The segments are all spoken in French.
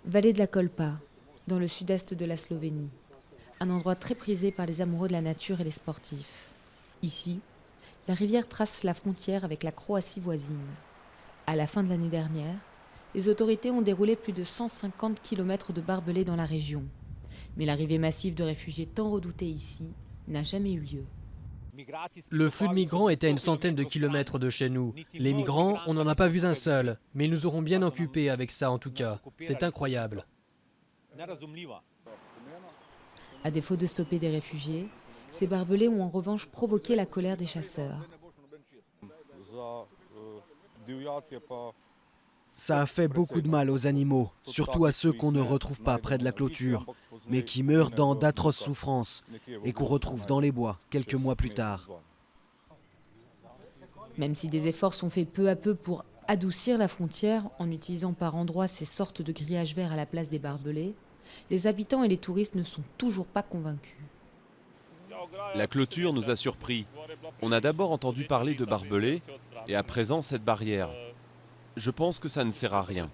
Vallée de la Kolpa, dans le sud-est de la Slovénie. Un endroit très prisé par les amoureux de la nature et les sportifs. Ici, la rivière trace la frontière avec la Croatie voisine. À la fin de l'année dernière, les autorités ont déroulé plus de 150 km de barbelés dans la région. Mais l'arrivée massive de réfugiés tant redoutés ici n'a jamais eu lieu. Le flux de migrants est à une centaine de kilomètres de chez nous. Les migrants, on n'en a pas vu un seul, mais ils nous auront bien occupés avec ça en tout cas. C'est incroyable. À défaut de stopper des réfugiés, ces barbelés ont en revanche provoqué la colère des chasseurs. Ça a fait beaucoup de mal aux animaux, surtout à ceux qu'on ne retrouve pas près de la clôture, mais qui meurent dans d'atroces souffrances et qu'on retrouve dans les bois quelques mois plus tard. Même si des efforts sont faits peu à peu pour adoucir la frontière en utilisant par endroits ces sortes de grillages verts à la place des barbelés, les habitants et les touristes ne sont toujours pas convaincus. La clôture nous a surpris. On a d'abord entendu parler de barbelés et à présent cette barrière. Je pense que ça ne sert à rien.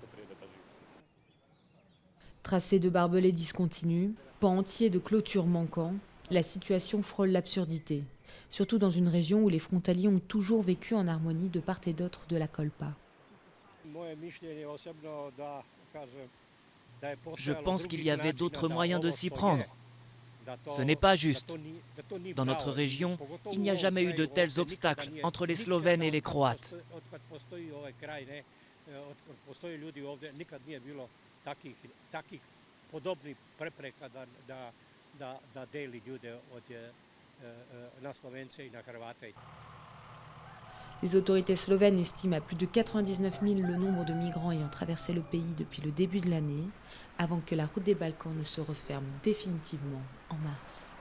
Tracés de barbelés discontinus, pans entiers de clôtures manquants, la situation frôle l'absurdité, surtout dans une région où les frontaliers ont toujours vécu en harmonie de part et d'autre de la Kolpa. Je pense qu'il y avait d'autres moyens de s'y prendre. Ce n'est pas juste. Dans notre région, il n'y a jamais eu de tels obstacles entre les Slovènes et les Croates. Les autorités slovènes estiment à plus de 99 000 le nombre de migrants ayant traversé le pays depuis le début de l'année, avant que la route des Balkans ne se referme définitivement en mars.